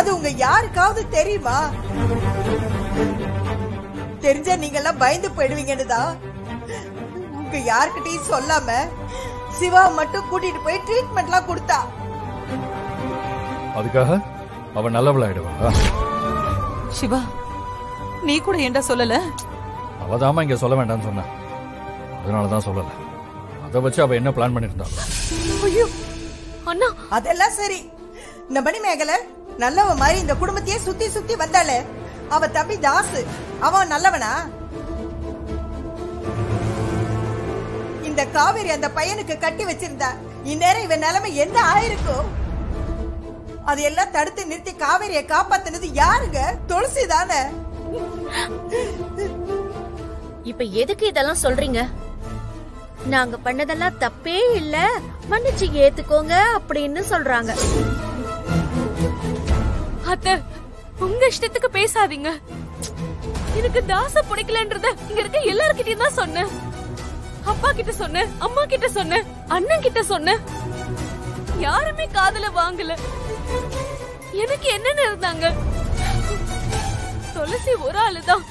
அது உங்க யாருக்காவது தெரியுமா? தெரிஞ்சா நீங்க எல்லாம் பயந்து போயிடுவீங்கன்னுதான் உங்க யாருக்கிட்டையும் சொல்லாம சிவா மட்டும் கூட்டிட்டு போய் ட்ரீட்மெண்ட்லாம் கொடுத்தா. அதுக்காக அவ நல்லவளாயிடுவா? சிவா, நீ கூட ஏண்டா சொல்லல? அவதாமா இங்க சொல்ல வேண்டாம்னு சொன்ன, அதனாலதான் சொல்லல. அதை வச்சு அவ என்ன பிளான் பண்ணிருந்தா? ஐயோ அண்ணா, அதெல்லாம் சரி. இந்த மணிமேகலை நல்லவ மாதிரி இந்த குடும்பத்தையே சுத்தி சுத்தி வந்தாளே, அவ தம்பி தாசு அவன் நல்லவனா? இந்த காவேரி அந்த பையனுக்கு கட்டி வச்சிருந்தா இந்நேரம் இவன் நிலைமை என்ன ஆயிருக்கும்? அதையெல்லாம் தடுத்து நிறுத்தி காவேரியை காப்பாத்தினது யாருங்க? துளசி தானே. இப்ப எதுக்கு இதெல்லாம் சொல்றீங்க? நாங்க பண்ணதெல்லாம் தப்பே இல்ல, மன்னிச்சு ஏத்துக்கோங்க அப்படின்னு சொல்றாங்க. அத்தை, உங்க இஷ்டத்துக்கு பேசாதீங்க. எனக்கு தாச பிடிக்கலன்றத இங்க இருக்க எல்லார்கிட்டயும் தான் சொன்னேன். அப்பா கிட்ட சொன்னேன், அம்மா கிட்ட சொன்னேன், அண்ணன் கிட்ட சொன்னேன். யாருமே காதுல வாங்கல. எனக்கு என்னன்னு இருந்தாங்க? துளசி ஒரு ஆளுதான்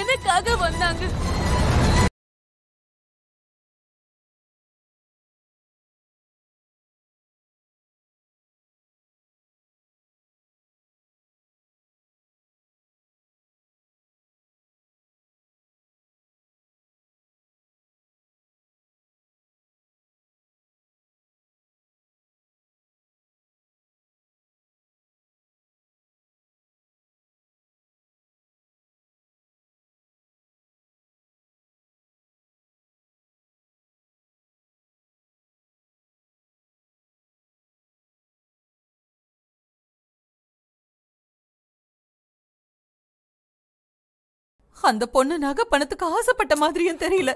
எனக்காக வந்தாங்க. அந்த பொண்ணு நகை பணத்துக்கு ஆசைப்பட்ட மாதிரியும் தெரியல.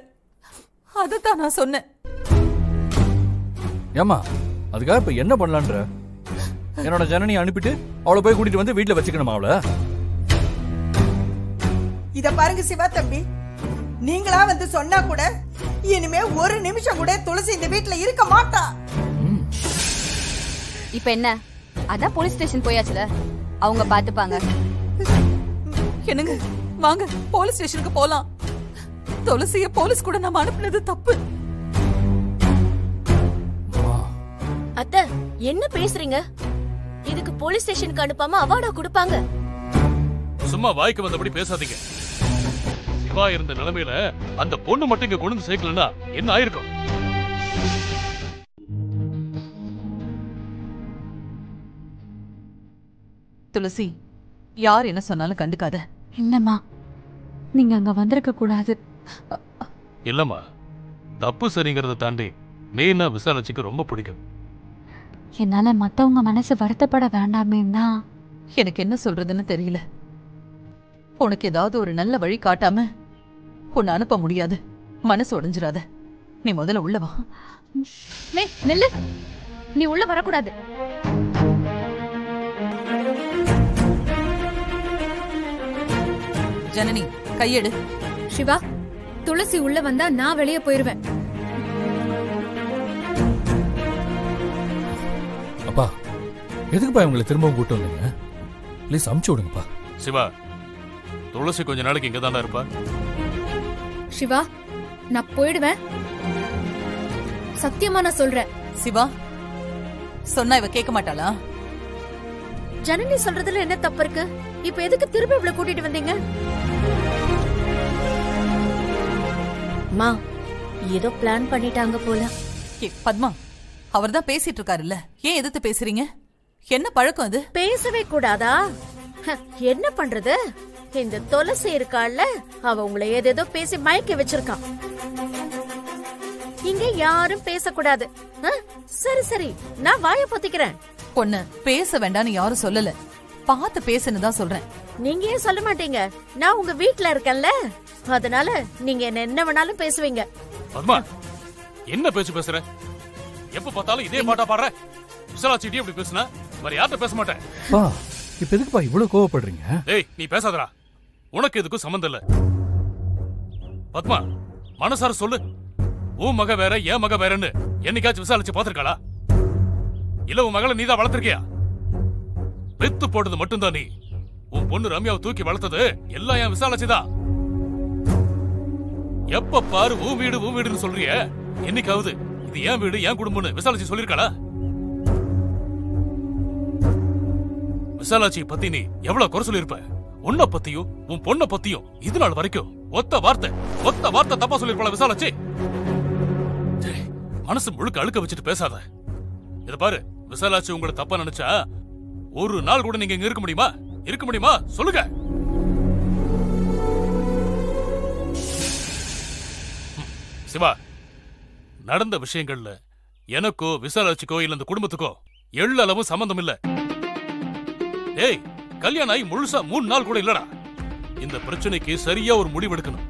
அதத்தான் நான் சொன்னேன். ஏமா, அதுக்காக இப்ப என்ன பண்ணலான்ற? என்னோட ஜனனி அனுப்பிட்டு அவளை போய் கூட்டிட்டு வந்து வீட்டுல வச்சுக்கணுமா அவளை? இத பாருங்க சிவா தம்பி, நீங்களா வந்து சொன்னா கூட இனிமே ஒரு நிமிஷம் கூட துளசி இந்த வீட்டுல இருக்க மாட்டா. இப்ப என்ன? அதான் போலீஸ் ஸ்டேஷன் போயாச்சுல, அவங்க பாத்துப்பாங்க. என்னங்க, வாங்க போலீஸ் ஸ்டேஷனுக்கு போலாம். துளசிய போலீஸ் கூட நம்ம அனுப்புனது தப்பு. அத்தை, என்ன பேசுறீங்க? இதுக்கு போலீஸ் ஸ்டேஷனுக்கு அனுப்பாம அவார்டா கொடுப்பாங்க. சும்மா வாய்க்கு வந்தபடி பேசாதீங்க. சிவா இருந்த நிலைமையில அந்த பொண்ணு மட்டும் இங்க கொண்டு சேர்க்கலன்னா என்ன ஆயிருக்கும்? துளசி, யார் என்ன சொன்னாலும் கண்டுக்காத. என்னம்மா, நீங்க அங்க வந்திருக்க கூடாது. இல்லம்மா, தப்பு சரிங்கிறத தாண்டி மெயினா விசாரணைக்கு ரொம்ப பிடிக்கும். என்னால மத்தவங்க மனசு வருத்தப்பட வேண்டாமேன்னா எனக்கு என்ன சொல்றதுன்னு தெரியல. உனக்கு ஏதாவது ஒரு நல்ல வழி காட்டாம உன்னை அனுப்ப முடியாது. மனசு உடைஞ்சிராத. நீ முதல்ல உள்ள வா. நில்லு, நீ உள்ள வரக்கூடாது. ஜனனி, கையெடு. சிவா, துளசி உள்ள வந்தா நான் வெளியே போயிருவேன். அப்பா, எதுக்குப்பா இவங்களை திரும்பவும் கூட்டு வந்தீங்க? ப்ளீஸ் அமுச்சு விடுங்கப்பா. சிவா, துளசி கொஞ்ச நாளைக்கு இங்க தாண்டா இருப்பா. சிவா, நான் போயிடுவேன். சத்தியமா நான் சொல்றேன். சிவா, சொன்னா இவ கேட்க மாட்டாளா? ஜனனி சொல்றதுல என்ன தப்பு இருக்கு? இப்ப எதுக்கு திரும்ப இவ்வளவு கூட்டிட்டு வந்தீங்க? மா, ஏதோ பிளான் பண்ணிட்டாங்க போல. பத்மா, அவர்தான் பேசிட்டு இருக்காருல்ல, ஏன் எதிர்த்து பேசுறீங்க? என்ன பழக்கம் அது? பேசவே கூடாதா? என்ன பண்றது? இந்த துளசி இருக்காள்ல, அவ உங்களை ஏதேதோ பேசி மயக்க வச்சிருக்கான். இங்க யாரும் பேசக்கூடாது. சரி சரி, நான் வாய பொத்திக்கிறேன். பொண்ணு, பேச வேண்டாம்னு யாரும் சொல்லல, பார்த்து பேசுன்னு தான் சொல்றேன். நீங்க ஏன் சொல்ல மாட்டீங்க? நான் உங்க வீட்டுல இருக்கேன்ல, அதனால நீங்க என்ன வேணாலும் பேசுவீங்க. பத்மா, என்ன பேச்சு பேசுற? எப்ப பார்த்தாலும் இதே பாட்டா பாடுற. விசாலாச்சிட்டி அப்படி பேசுனா வேற யார்கிட்ட பேச மாட்டேன். இப்ப எதுக்குப்பா இவ்வளவு கோவப்படுறீங்க? டேய், நீ பேசாதடா. உனக்கு எதுக்கும் சம்பந்தம் இல்ல. பத்மா, மனசார சொல்லு, உன் மக வேற என் மக வேறன்னு என்னைக்காச்சும் விசாரிச்சு பாத்திருக்காளா? இல்ல உன் மகளை நீதான் வளர்த்திருக்கியா? பெத்து போட்டது மட்டும்தான் நீ. உன் பொண்ணு ரம்யாவை தூக்கி வளர்த்தது எல்லாம் என் விசாலாட்சிதான். எப்ப பாரு உன் வீடுன்னு சொல்றிய, என்னைக்காவது இது என் வீடு என் குடும்பம்னு விசாலாட்சி சொல்லிருக்காளா? விசாலாட்சியை பத்தி நீ எவ்வளவு குறை சொல்லிருப்ப. உன்னை பத்தியும் உன் பொண்ணை பத்தியும் இது நாள் வரைக்கும் ஒத்த வார்த்தை தப்பா சொல்லிருப்பாளா விசாலாட்சி? மனசு முழுக்க அழுக்க வச்சுட்டு பேசாத. இத பாரு, விசாலாட்சி உங்களை தப்பா நினைச்சா ஒரு நாள் கூட நீங்க இங்க இருக்க முடியுமா சொல்லுங்க. சிவா, நடந்த விஷயங்கள்ல எனக்கோ விசாலாட்சிக்கோ இல்ல இந்த குடும்பத்துக்கோ எள்ளளவும் சம்பந்தம் இல்ல. ஏய், கல்யாணம் ஆகி முழுசா 3 நாள் கூட இல்லடா. இந்த பிரச்சனைக்கு சரியா ஒரு முடிவு எடுக்கணும்.